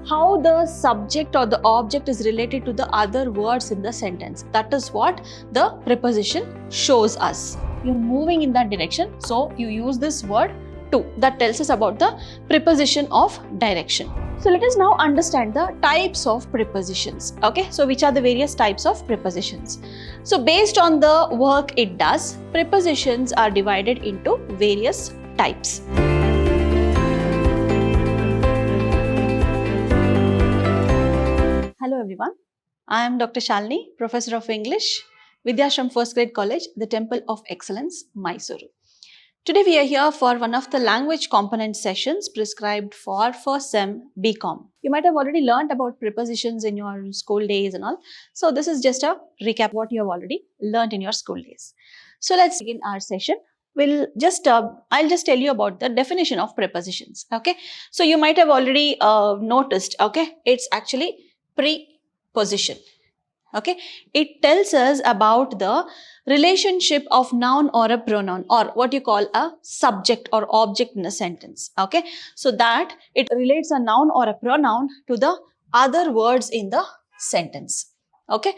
how the subject or the object is related to the other words in the sentence. That is what the preposition shows us. You're moving in that direction, so you use this word to. That tells us about the preposition of direction. So let us now understand the types of prepositions. Okay, so which are the various types of prepositions? So based on the work it does, prepositions are divided into various types. Hello everyone, I am Dr. Shalini, Professor of English, Vidhyaashram First Grade College, the Temple of Excellence, MYSURU. Today we are here for one of the language component sessions prescribed for first sem BCom. You might have already learned about prepositions in your school days and all. So this is just a recap of what you have already learned in your school days. So let's begin our session. I'll just tell you about the definition of prepositions. Okay. So you might have already noticed, okay, it's actually preposition. Okay, it tells us about the relationship of noun or a pronoun, or what you call a subject or object in a sentence. Okay, so that it relates a noun or a pronoun to the other words in the sentence. Okay,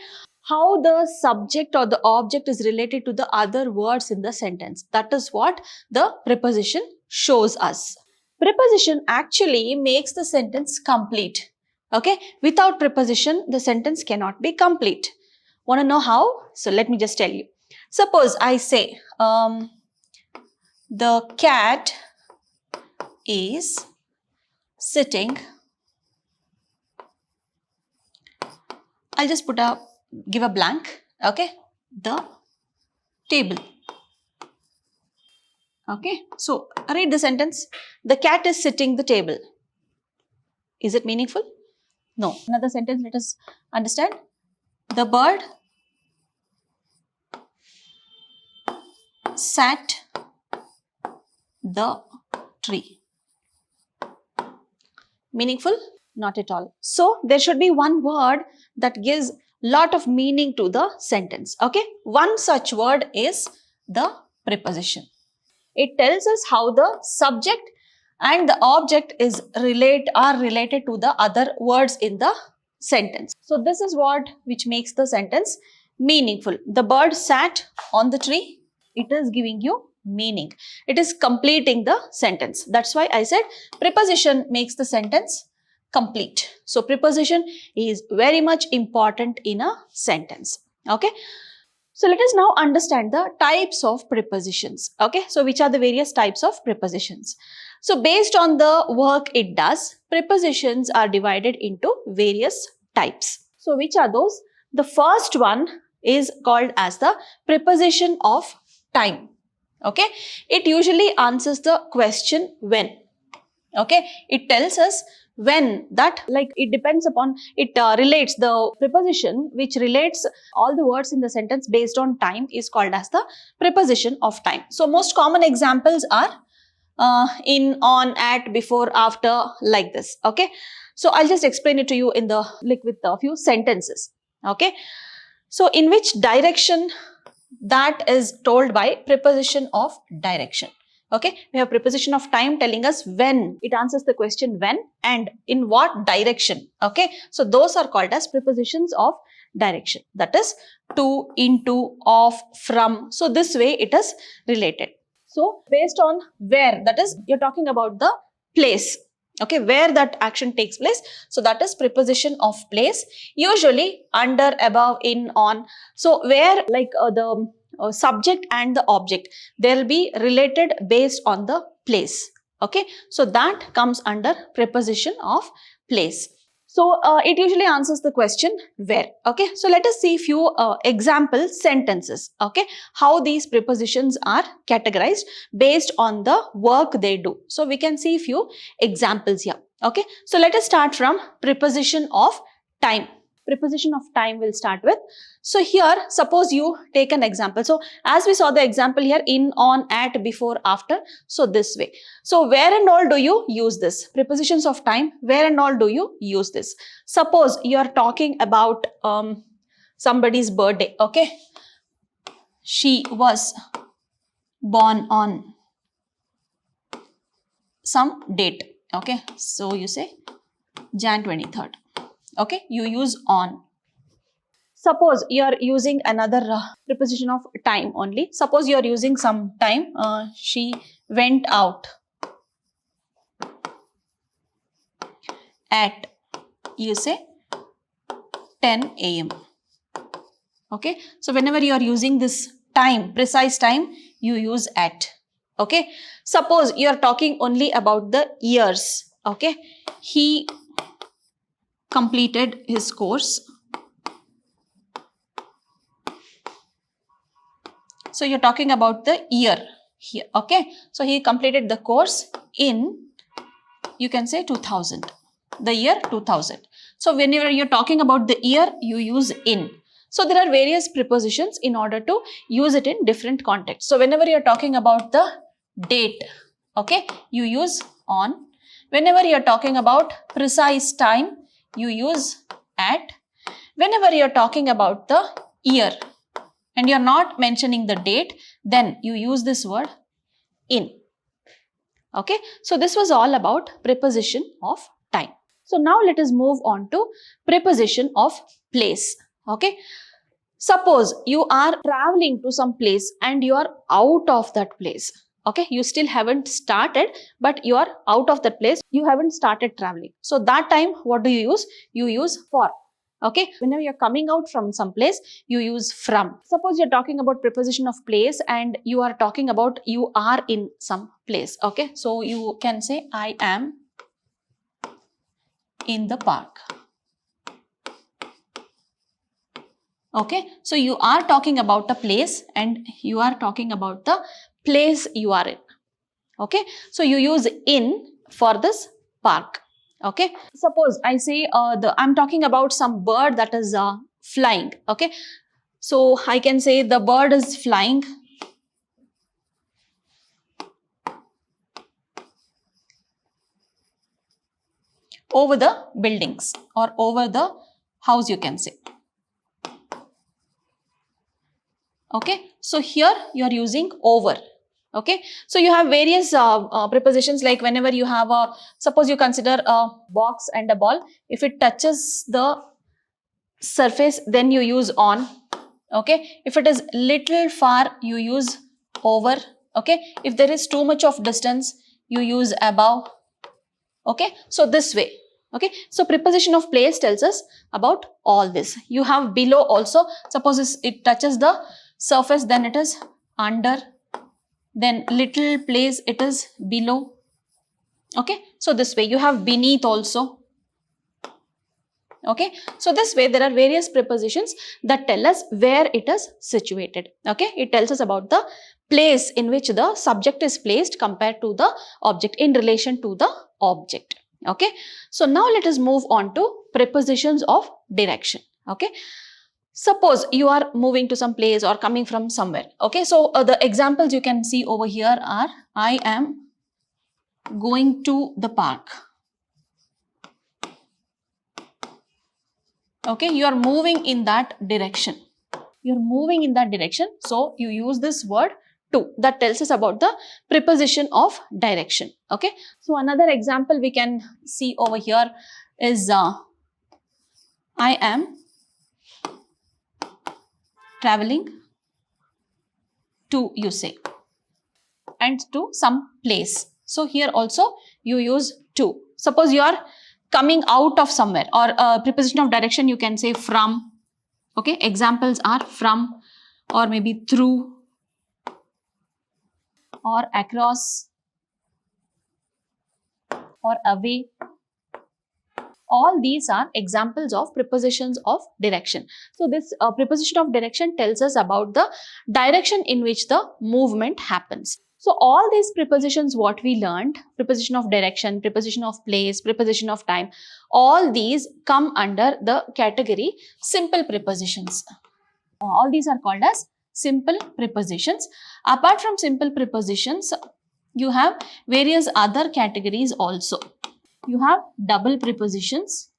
how the subject or the object is related to the other words in the sentence. That is what the preposition shows us. Preposition actually makes the sentence complete. Okay, without preposition, the sentence cannot be complete. Want to know how? So let me just tell you. Suppose I say, the cat is sitting. I'll just give a blank. Okay, the table. Okay, so read the sentence. The cat is sitting the table. Is it meaningful? No. Another sentence, let us understand. The bird sat the tree. Meaningful? Not at all. So there should be one word that gives lot of meaning to the sentence. Okay. One such word is the preposition. It tells us how the subject and the object are related to the other words in the sentence. So this is which makes the sentence meaningful. The bird sat on the tree. It is giving you meaning. It is completing the sentence. That's why I said preposition makes the sentence complete. So preposition is very much important in a sentence. Okay. So let us now understand the types of prepositions. Okay. So which are the various types of prepositions? So based on the work it does, prepositions are divided into various types. So which are those? The first one is called as the preposition of time. Okay. It usually answers the question when. Okay. It tells us when, that like it depends upon, it relates the preposition which relates all the words in the sentence based on time is called as the preposition of time. So most common examples are in, on, at, before, after, like this. Okay. So I'll just explain it to you in the with a few sentences. Okay. So in which direction, that is told by preposition of direction. Okay. We have preposition of time telling us when. It answers the question when and in what direction. Okay. So those are called as prepositions of direction. That is to, into, of, from. So this way it is related. So based on where, that is you're talking about the place. Okay, where that action takes place. So that is preposition of place. Usually under, above, in, on. So where like the subject and the object, they'll be related based on the place. Okay, so that comes under preposition of place. So it usually answers the question where. Okay, so let us see few example sentences. Okay, how these prepositions are categorized based on the work they do. So we can see few examples here. Okay, so let us start from preposition of time. Preposition of time will start with. So here, suppose you take an example. So as we saw the example here, in, on, at, before, after. So this way. So where and all do you use this? Prepositions of time, where and all do you use this? Suppose you are talking about somebody's birthday. Okay. She was born on some date. Okay. So you say Jan 23rd. Okay, you use on. Suppose you are using another preposition of time only. Suppose you are using some time. She went out at, you say, 10 a.m. Okay, so whenever you are using this time, precise time, you use at. Okay, suppose you are talking only about the years. Okay, he completed his course. So you're talking about the year here. Okay, so he completed the course in, you can say, 2000, the year 2000. So whenever you're talking about the year, you use in. So there are various prepositions in order to use it in different contexts. So whenever you're talking about the date, okay, you use on. Whenever you're talking about precise time, you use at. Whenever you're talking about the year and you're not mentioning the date, then you use this word in. Okay, so this was all about preposition of time. So now let us move on to preposition of place. Okay, suppose you are traveling to some place and you are out of that place. Okay, you still haven't started, but you are out of that place. You haven't started traveling. So that time, what do you use? You use for. Okay, whenever you're coming out from some place, you use from. Suppose you're talking about preposition of place and you are talking about you are in some place. Okay, so you can say I am in the park. Okay, so you are talking about a place and you are talking about the place you are in. Okay, so you use in for this park. Okay, suppose I say I'm talking about some bird that is flying. Okay, so I can say the bird is flying over the buildings or over the house, you can say. Okay, so here you are using over. Okay, so you have various prepositions, like whenever you have a, suppose you consider a box and a ball. If it touches the surface, then you use on. Okay, if it is little far, you use over. Okay, if there is too much of distance, you use above. Okay, so this way. Okay, so preposition of place tells us about all this. You have below also. Suppose it touches the surface, then it is under. Then little place, it is below. Okay, so this way you have beneath also. Okay, so this way there are various prepositions that tell us where it is situated. Okay, it tells us about the place in which the subject is placed compared to the object, in relation to the object. Okay, so now let us move on to prepositions of direction. Okay, suppose you are moving to some place or coming from somewhere. Okay, so the examples you can see over here are I am going to the park. Okay, you are moving in that direction. You are moving in that direction. So you use this word to. That tells us about the preposition of direction. Okay, so another example we can see over here is I am traveling to, you say, and to some place. So here also you use to. Suppose you are coming out of somewhere, or preposition of direction you can say from. Okay, examples are from, or maybe through, or across, or away. All these are examples of prepositions of direction. So this preposition of direction tells us about the direction in which the movement happens. So all these prepositions what we learned, preposition of direction, preposition of place, preposition of time, all these come under the category simple prepositions. All these are called as simple prepositions. Apart from simple prepositions, you have various other categories also. You have double prepositions.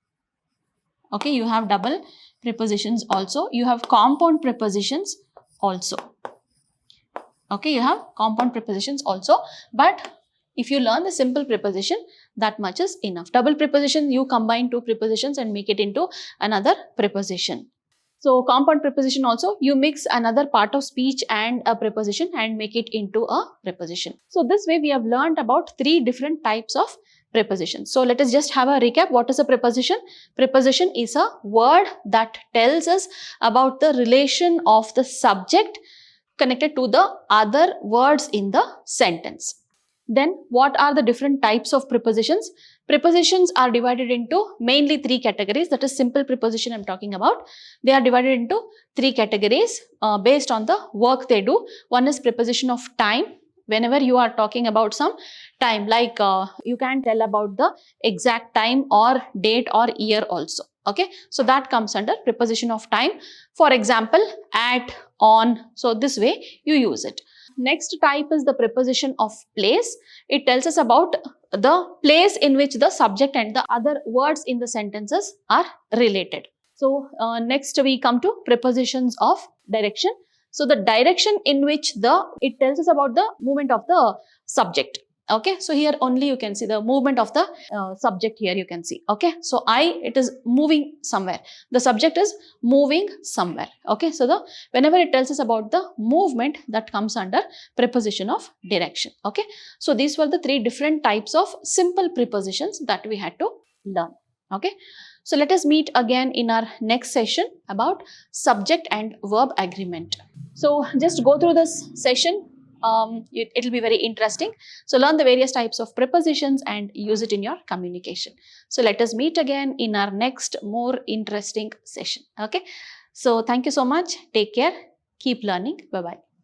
Okay, you have double prepositions also. You have compound prepositions also. Okay, you have compound prepositions also. But if you learn the simple preposition, that much is enough. Double preposition, you combine two prepositions and make it into another preposition. So compound preposition also, you mix another part of speech and a preposition and make it into a preposition. So this way we have learned about 3 different types of prepositions. So let us just have a recap. What is a preposition? Preposition is a word that tells us about the relation of the subject connected to the other words in the sentence. Then what are the different types of prepositions? Prepositions are divided into mainly 3 categories. That is simple preposition I'm talking about. They are divided into 3 categories based on the work they do. One is preposition of time. Whenever you are talking about some time, like you can tell about the exact time or date or year also. Okay, so that comes under preposition of time. For example, at, on. So this way you use it. Next type is the preposition of place. It tells us about the place in which the subject and the other words in the sentences are related. So next we come to prepositions of direction. So the direction in which it tells us about the movement of the subject. Okay, so here only you can see the movement of the subject here you can see. Okay, so it is moving somewhere. The subject is moving somewhere. Okay, so whenever it tells us about the movement, that comes under preposition of direction. Okay, so these were the 3 different types of simple prepositions that we had to learn. Okay, so let us meet again in our next session about subject and verb agreement. So just go through this session. It will be very interesting. So learn the various types of prepositions and use it in your communication. So let us meet again in our next more interesting session. Okay. So thank you so much. Take care. Keep learning. Bye-bye.